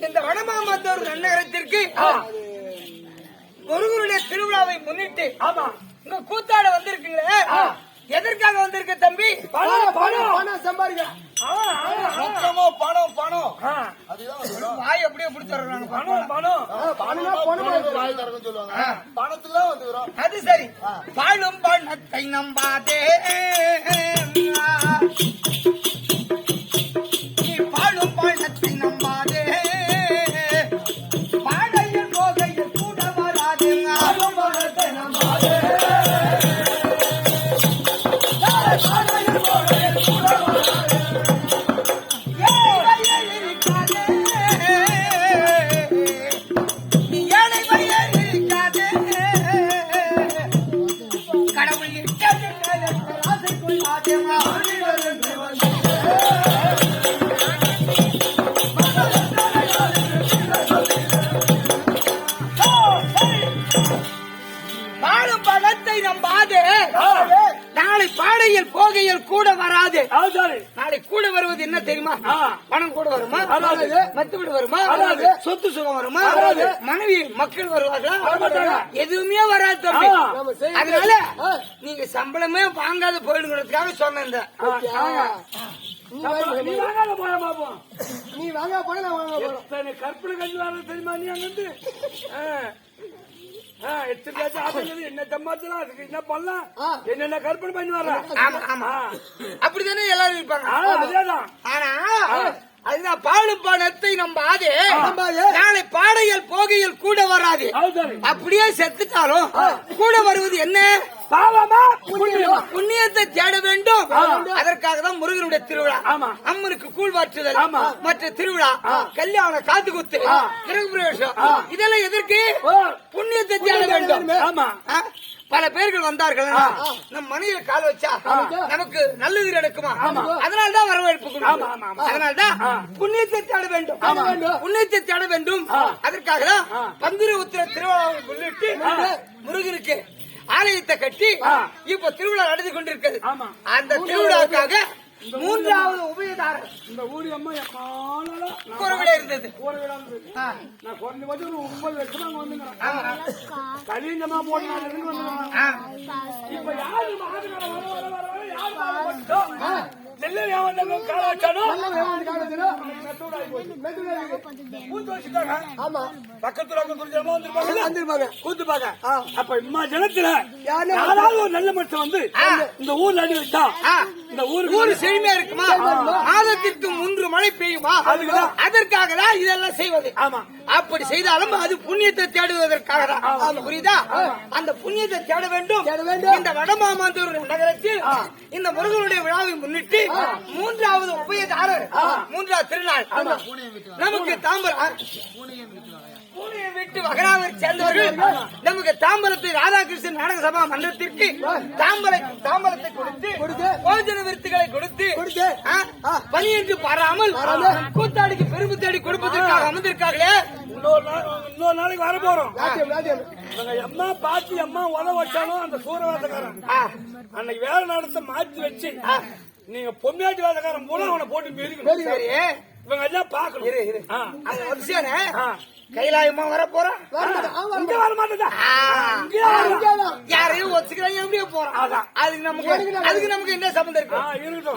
இந்த வடமாமத்தூர் நன்னகரத்திற்கு முருகனுடைய திருவிழாவை முன்னிட்டு இங்க கூத்தாட வந்திருக்கீங்களே, எதற்காக வந்திருக்க தம்பி? பணம் சம்பாதிக்க. பணம் பணம் வாய் அப்படியே பிடிச்சிடுறாங்க. பணம் பணம் பணத்துல வந்துக்கிறோம். அது சரி. பாழும் பணத்தை நம்பாதே, நீ பாழும் பணத்தை நம்பாதே, பாடையில் போகையில் கூட வராதே. பாழும் பணத்தை நம்பாதே, பாடையில் போகையில் கூட வராதே. பாடும் பணத்தை நம்பாதே, நாளை பாடையில் போகையில் கூட வராது. நாளை கூட வருவது என்ன தெரியுமா? பணம் கூட வருமா? மத்தபடி வருமா? சொத்து சுகம் வருமா? மனைவி மக்கள் வருவார்களா? எதுவுமே வராது தம்பி. அதனால நீங்க சம்பளமே வாங்காத போயிடுங்கிறதுக்காக சொன்னேன். நீ வாங்காத போல பாப்போம். நீ வாங்க போல கற்பனை கஞ்சி வர தெரியுமா? நீ அங்கிருந்து என்ன சம்பாதிச்சலாம், அதுக்கு என்ன பண்ணலாம், என்னென்ன கற்பனை பண்ணி வர. அப்படித்தானே எல்லாரும் இருப்பாங்க. அதேதான். ஆனா அதுதான் பாழும் பணத்தை நம்பாதே, நாளை பாடையில் போகையில் கூட வராது. அப்படியே செத்துட்டாலும் கூட வருவது என்ன? பாவமா புண்ணியத்தை தேட வேண்டும். அதற்காக தான் முருகனுடைய திருவிழா. அம்மனுக்கு கூழ்வாற்றுதல், மற்ற திருவிழா, கல்யாணம், காது குத்து, கிரகப்பிரவேசம், இதெல்லாம் எதற்கு? புண்ணியத்தை தேட வேண்டும். பல பேர்கள் வந்தார்கள், நம் மனையில கால வச்சா நமக்கு நல்லது நடக்குமா? அதனால்தான் வரவேற்பு. அதனால்தான் புண்ணியத்தை தேட வேண்டும், புண்ணியத்தை தேட வேண்டும். அதற்காக தான் பந்திர உத்திர திருவிழாவை முன்னிட்டு முருகனுக்கு ஆலயத்தை கட்டி இப்ப திருவிழா நடந்து கொண்டிருக்கிறது. அந்த திருவிழாவுக்காக மூன்றாவது உபயதாரர் இந்த ஊரி அம்மா குறவிட இருந்தது. நான் குறைஞ்சபட்சம் 9 வருஷமா அங்க வந்துங்க. கலிங்கமா போனாங்க. இப்ப யாரு நல்ல மனுஷன் வந்து இந்த ஊர்ல அடி வச்சா இந்த ஊரு செழுமையா இருக்குமா? மாதத்திற்கு 3 மழை பெய்யுமா? அதற்காக தான் இதெல்லாம் செய்வது. அப்படி செய்தாலும் அது புண்ணியத்தை தேடுவதற்காக தான். புரியுதா? அந்த புண்ணியத்தை தேட வேண்டும். இந்த வடமாமத்தூர் நகரத்தில் இந்த முருகனுடைய விழாவை முன்னிட்டு மூன்றாவது உபயதாரர், மூன்றாவது திருநாள் நமக்கு தாம்பரம் பூனையை விட்டு வகராவை சேர்ந்தவர்கள் நமக்கு தாம்பரத்தை ராதாகிருஷ்ணன் நாடக சபா மன்றத்திற்கு தாம்பரத்தை கொடுத்து போஜன விருத்துகளை கொடுத்து பணியென்று பாராமல் கூத்தாடிக்கு பெருமை தேடி கொடுப்பதற்காக அமர்ந்திருக்காங்களே. இன்னொரு நாளைக்கு வர போறோம். அம்மா பாத்தி அம்மா உத வச்சாலும் அந்த சூரவாதக்காரன் அன்னைக்கு வேலை நடத்த மாற்றி வச்சு நீங்க பொம்மையாட்டி வாதக்காரன் மூலம் அவனை போட்டு மிதிக்கணும். இவங்க எல்லாம் பாக்கணும். கைலாயமா வர போறான். வர மாட்டேன். யாரையும் ஒத்துக்கிறாங்க எப்படியோ போறான். அதுக்கு நமக்கு என்ன சம்பந்தம் இருக்கு?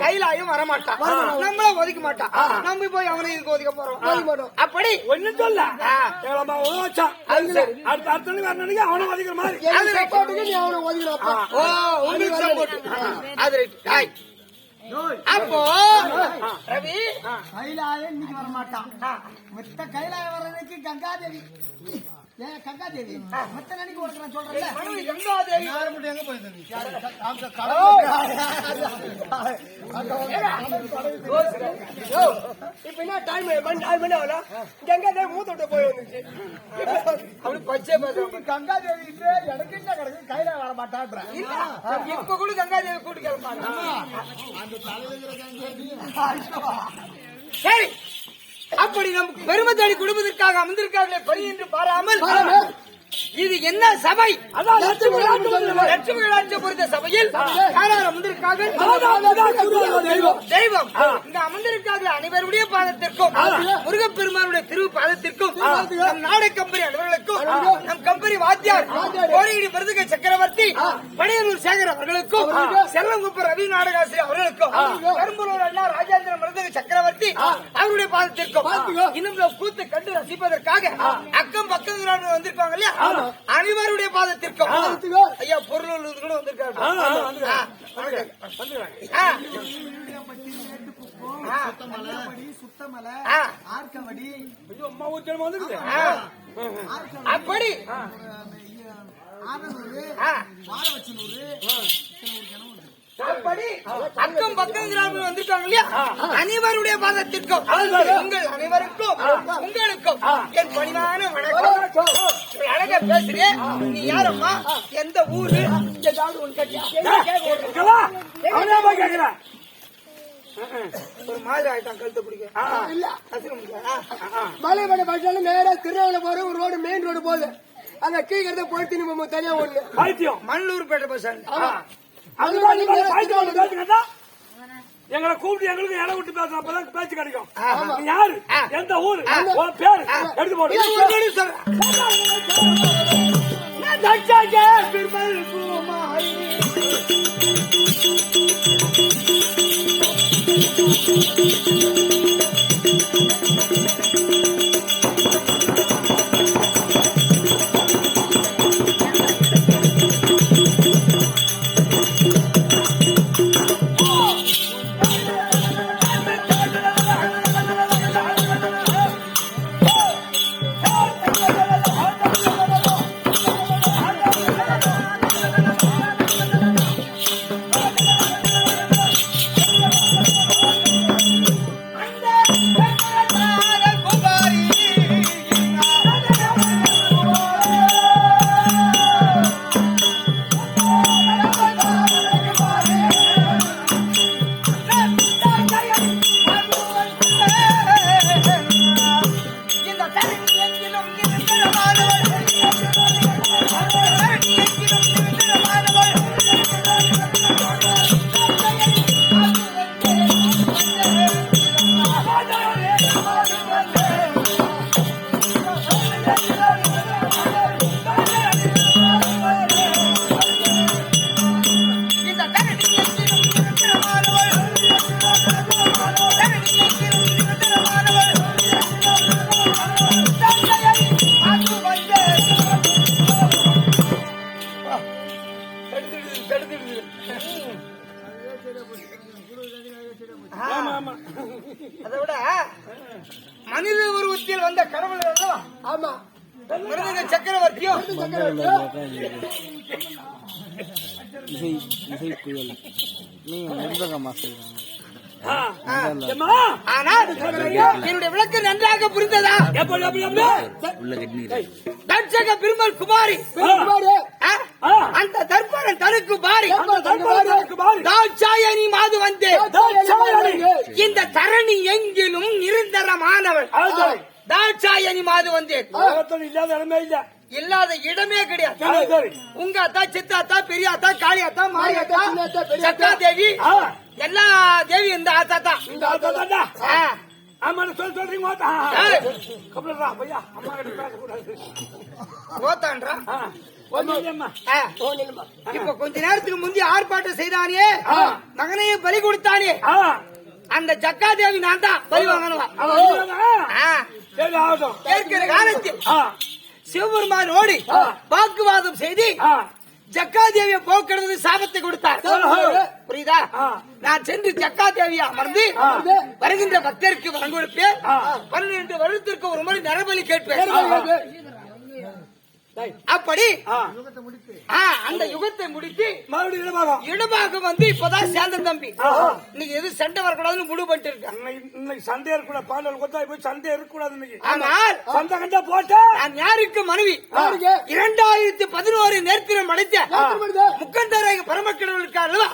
கைலாயம் வரமாட்டான், நம்மள ஒதுக்க மாட்டான். நம்ம போய் அவனை இதுக்கு ஒதுக்க போறோம். அப்படி ஒண்ணு சொல்ல வச்சான். அடுத்த வரணுக்கு அவனை ஒதுக்கிற மாதிரி அவனை ஒதுக்கிறான். அப்போ ரவி கைலாயம் இன்னைக்கு வரமாட்டான். மொத்த கைலாயம் வர்றதுக்கு கங்காதேவி கங்காதேவி மத்த நினைக்கு ஒருத்தர் சொல்றேன். கங்காதேவி எங்க போயிருந்தீங்க? இப்ப என்ன டைம் 4 மணி ஆகல. கங்காதேவி மூத்த போய் வந்துச்சு. அப்படி பச்சை கங்காதேவி எனக்கு என்ன கிடக்கு கைலாயம் வர மாட்டான்ற. இப்ப கூட கங்காதேவி கூட்டு கிளம்பாங்க. சரி, அப்படி நமக்கு பெருமை தேடி கொடுப்பதற்காக அமர்ந்திருக்கார்களே பணி என்று பாராமல் இது என்ன சபை? அதான் லட்சுமி விளையாட்டு லட்சுமி விளையாட்டு பொறுத்த சபையில் யாரார் அமர்ந்திருக்காங்க? தெய்வம். இங்க அமர்ந்திருக்காங்க அனைவருடைய பாதத்திற்கும் முருகப்பெருமானுடைய திரு பாதத்திற்கும் நம் நாடு கம்பெனி அலுவலர்களுக்கும் நம் கம்பெனி வாத்தியார் கோடியடி மருதுக சக்கரவர்த்தி படையலூர் சேகர் அவர்களுக்கும் செல்லங்குப்பர் ரவி நாடகாசிரியர் அவர்களுக்கும் பெரும்பலூர் அண்ணா ராஜேந்திர மருதுக சக்கரவர்த்தி அவருடைய பாதத்திற்கும் இன்னும் கூத்து கண்டு ரசிப்பதற்காக அக்கம் பக்கத்தில் வந்திருக்காங்க இல்லையா அனைவருடைய பாதத்திற்கும் ஐயா பொருள் கூட வந்திருக்காங்க. சுத்தமலை ஆர்க்கவடி அம்மா ஊத்தல் வந்துருக்கு. அப்படி ஆனூரு வாழவச்சனூரு அப்படி அக்கம் பக்கம் கிராமம் வந்திருக்காங்க இல்லையா அனைவருடைய பாதத்திற்கும் உங்கள் அனைவருக்கும் உங்களுக்கும் என் பணிவான வணக்கம். அழகா பேசுறேன். நீ யாரம்மா? எந்த ஊரு? ஏதாவது ஒன்று கட்டியா? ஒரு மாதிரி ஆயிட்டான் கழுத்து பிடிக்க இல்ல மலைமலை பஸ் நேரா திருநெல்வேலி போற ஒரு ரோடு மெயின் ரோடு போகுது. அங்க கீழே போயிட்டு நம்ம தனியா ஒண்ணு பைத்தியம் மண்ணூர்பேட்டை பஸ் எங்களை கூப்பிட்டு எங்களுக்கு இடம் விட்டு பேசணும். அப்பதான் பேச்சு கிடைக்கும். யாரு எந்த ஊரு பேரு எடுத்து போடு. அதை விட மனித உருவத்தில் வந்த கடவுள் ஆமா மருதக சக்கரவர்த்தியும் என்னுடைய விளக்கு நன்றாக புரிந்ததா? தட்சக பெருமாள் குமாரி அந்த தர்ப்பணம் தனக்கு பாரி தாட்சாயணி மாது வந்து இந்த தரணி எங்கிலும் நிரந்தரமானவள் தாட்சாயணி மாது வந்து இல்லாத இடமே இல்ல இல்லாத இடமே கிடையாது. உங்க அத்தா சித்தாத்தா பெரியாத்தா காளியாத்தா மாரியாத்தா சக்கா தேவி எல்லா தேவி இந்த ஆத்தா தான். இந்த ஆத்தா ஆமா சொல்றீங்க பையா அம்மா கிட்ட பேசக்கூடாது ஓத்தான்றா. இப்ப கொஞ்ச நேரத்துக்கு முந்தைய ஆர்ப்பாட்டம் செய்தானே மகனையே பலி கொடுத்தானே அந்த ஜக்கா தேவி நான் தான் பலி வாங்கணுவா. ஏற்கிற காலத்தில் சிவபெருமானோடு வாக்குவாதம் செய்து ஜக்காதேவியை போக்குறது சாபத்தை கொடுத்தார். புரியுதா? நான் சென்று ஜக்காதேவியை அமர்ந்து வருகின்ற பக்தருக்கு வரம் கொடுப்பேன். 12 வருடத்திற்கு ஒரு முறை நரபலி கேட்பேன். அப்படி அந்த அந்த யுகத்தை முடித்து மறுபடியும் இடமாக வந்து இப்பதான் சேர்ந்த தம்பி. இன்னைக்கு எது சண்டை வரக்கூடாதுன்னு முடிவு பண்ணிட்டு இருக்கேன். இன்னைக்கு சண்டை இருக்கக்கூடாது, பாண்டல் கொத்தா போய் சண்டை இருக்கக்கூடாது இன்னைக்கு. ஆனால் சண்டை கண்டா போட்டு நான் யாருக்கு மனைவி 2011 நேர்த்தினம் அடைத்த முக்கந்தராக பரமக்கடவுளுக்கு அல்லவா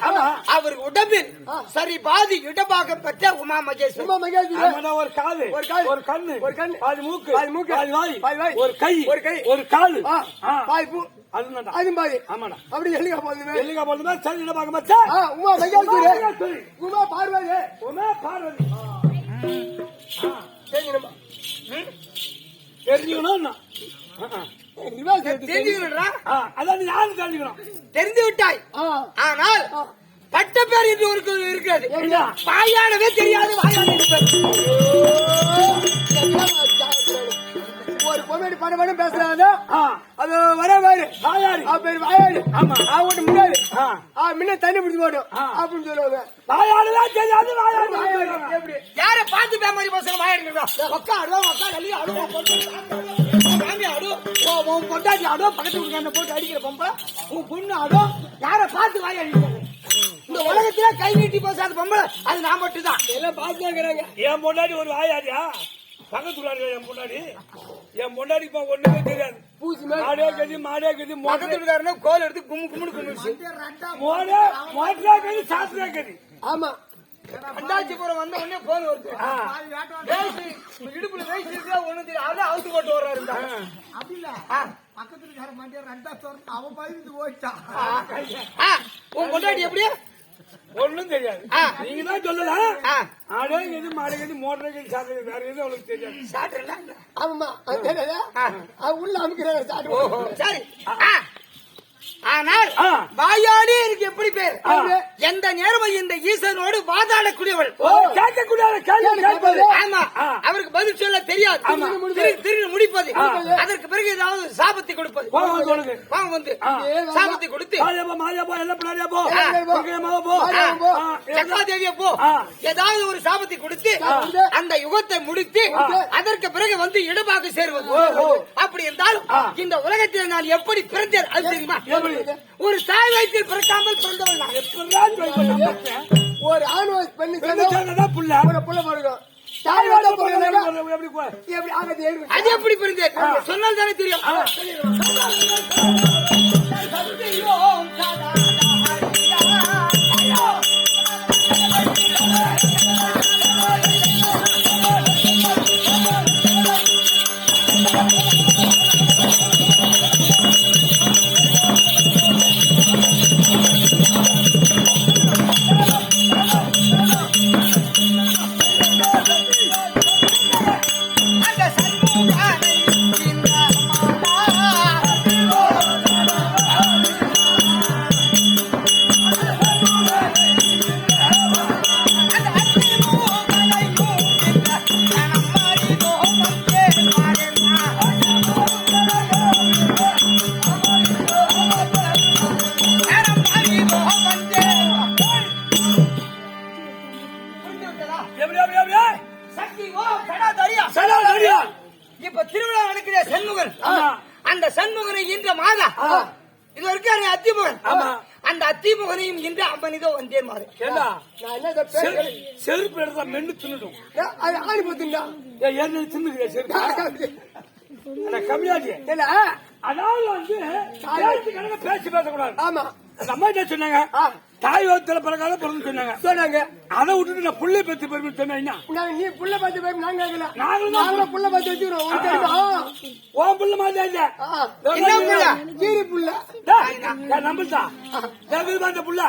அவர் உடம்பில் சரி பாதி இடமாக பெற்ற உமா மகேஸ்வரி. ஒரு காது ஒரு கண்ணு பாதி மூக்கு பாதி வாய் ஒரு கை ஒரு காலு அதுதான் ஆமாடா. அப்படி எல்லிகா போதுமே எல்லிகா போதுமே சரி இடமாக மச்சா உமா மகேஸ்வரி உமா பார்வதி உமா பார்வதி தெரியுமா தெரிஞ்சுக்கணும். தெரிஞ்சுக்கணும்டா. அதான் யாரு தெரிஞ்சுக்கணும். தெரிந்து விட்டாய். ஆனால் பட்ட பேர் என்று ஒரு இருக்கிறது. வாயாடவே தெரியாது வாயாட ஒரு பொண்ணு படம் பேசுறாங்க. அது வர வாரு பேர் வாயாடு. அவன் முன்னாடி முன்ன தண்ணி பிடிச்சு போடும் அப்படின்னு சொல்லுவாங்க. வாயாடுதான் தெரியாது வாயாடு எப்படி யார பார்த்து பேமாரி பசங்க வாயாடுங்களா? ஒக்கா ஆடுவா ஒக்கா கல்லி ஆடுவா உன் பொண்டாட்டி ஆடும் பக்கத்து வீட்டுக்காரனை போட்டு அடிக்கிற பொம்பளை உன் பொண்ணு ஆடும். யார பார்த்து வாயாடிக்கிறாங்க? இந்த உலகத்திலே கை நீட்டி பேசாத பொம்பளை அது நான் மட்டும் தான். எல்லாம் பார்த்துக்கிறாங்க. என் பொண்டாடி ஒரு வாயாடியா பக்கத்துல என் பொண்டாடி ஒண்ணுமே தெரியாது. மாடே கதி மாடே கதி பக்கத்து வீட்டுக்காரன கோல் எடுத்து கும்மு கும்முன்னு கும்பிடுச்சு. மோடே கதி சாஸ்திரா கதி. ஆமா அண்டாச்சிபுரம் வந்த உடனே போன் வருது. இடுப்புல வேஸ்ட் இருக்கா ஒண்ணு தெரியும். அதான் அவுத்து போட்டு வர்றாரு. உன் பொண்டாட்டி எப்படி ஒண்ணும் தெரியாது. நீங்க தான் சொல்லலாம். ஆடே கதி மாடே கதி மோட்டரே கதி சாஸ்திரா வேற எதுவும் அவளுக்கு தெரியாது. சாப்பிடல. ஆமா உள்ள அமைக்கிறாங்க. சரி. ஆனால் வாயாடி எனக்கு எப்படி பேர்? எந்த நேரமும் இந்த ஈசனோடு வாதாடக்கூடியவள். ஆமா அவருக்கு பதில் சொல்ல தெரியாது. திரு முடிப்பது அதற்கு பிறகு ஏதாவது சாபத்தை கொடுப்பது. வந்து சாபத்தை கொடுத்து சக்காதேவிய போ ஏதாவது ஒரு சாபத்தை கொடுத்து அந்த யுகத்தை முடித்து அதற்கு பிறகு வந்து இடமாக சேர்வது. அப்படி இருந்தாலும் இந்த உலகத்தில் நான் எப்படி பிறந்தேன் அது தெரியுமா? ஒரு தாய் வயிற்றில் பிறக்காமல் பிறந்தவள் ஒரு ஆண் பெண்ணு புள்ள பிறக்கும். தாயோட அது எப்படி பிறந்தேன் சொன்னால் தானே தெரியும். இப்ப திருவிழா நடக்கிற சண்முகன் அந்த சண்முகனை இன்ற மாதா இது வரைக்கும் அத்திமுகன் அந்த அத்திமுகனையும் இன்று அம்மனிதோ வந்தேன் மாறு செருப்பு எடுத்தா மென்னு தின்னுடும். ஆணி போத்துண்டா என்ன தின்னுக்கிற செருப்பு கம்மியாச்சு. அதாவது வந்து பேச்சு பேசக்கூடாது. ஆமா அம்மா என்ன சொன்னாங்க? தாய் வகுத்துல பிறகால பிறந்து சொன்னாங்க. அதை விட்டுட்டு நான் புள்ளை பத்தி பெருமை சொன்னேன். நீ புள்ள பத்தி பேர் நாங்க நாங்களும் புள்ள பத்தி வச்சுக்கிறோம். ஓம் புள்ள மாதிரி இல்ல கீரி புள்ள நம்பிட்டா அந்த புள்ள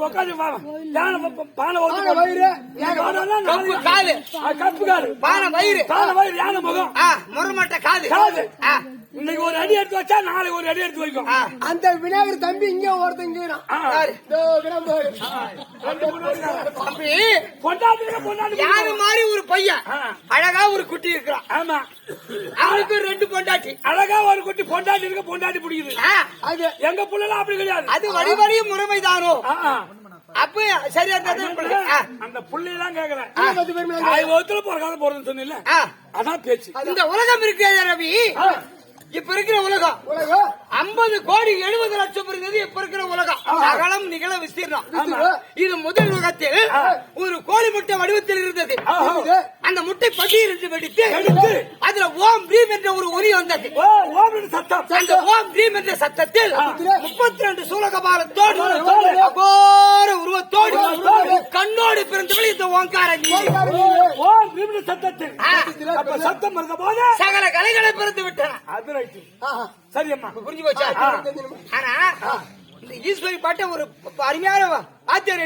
உட்காந்து பானை வயிறு காலு கப்பு காலு பானை வயிறு யானை முகம் முறமாட்ட காது இன்னைக்கு ஒரு அடி எடுத்து வச்சா நாளைக்கு ஒரு அடி எடுத்து வைக்கும். அந்த விநாயகர் தம்பி இங்க ஒருத்தங்க யாரு மாதிரி ஒரு பையன் அழகா ஒரு குட்டி இருக்கிறான். ஆமா அவருக்கு 2 பொண்டாட்டி. அழகா ஒரு குட்டி பொண்டாட்டி இருக்க பொண்டாட்டி பிடிக்குது. அது எங்க புள்ளலாம் அப்படி கிடையாது. அது வழிவழியும் முறைமைதானோ? அப்ப சரியா அந்த புள்ளையெல்லாம் கேக்குறேன். தாய் வகுத்துல பிறகால போறதுன்னு சொன்ன அதான் பேச்சு. இந்த உலகம் இருக்கிற ரவி இப்ப இருக்கிற உலகம் 50 கோடி 70 லட்சம் இருந்தது. இப்ப இருக்கிற உலகம் அகலம் நிகழ விஸ்தீர்ணம். இது முதல் உலகத்தில் ஒரு கோழி முட்டை வடிவத்தில் இருந்தது. அந்த முட்டை பட்டியல் என்று வெடித்து அதுல ஓம் ரீம் என்ற ஒரு ஒலி வந்தது. அந்த ஓம் ரீம் என்ற சத்தத்தில் 32 சூலகபாலத்தோடு அகோர உருவத்தோடு கண்ணோடு பிறந்தவள் இந்த ஓங்கார சத்தத்தில் சத்தம் இருக்க போது சகல கலைகளை பிறந்து விட்டன. அது ரைட்டு. சரி அம்மா, புரிஞ்சு போச்சா? ஆனா இந்த ஈஸ்வரி பாட்ட ஒரு அருமையான ஆச்சரிய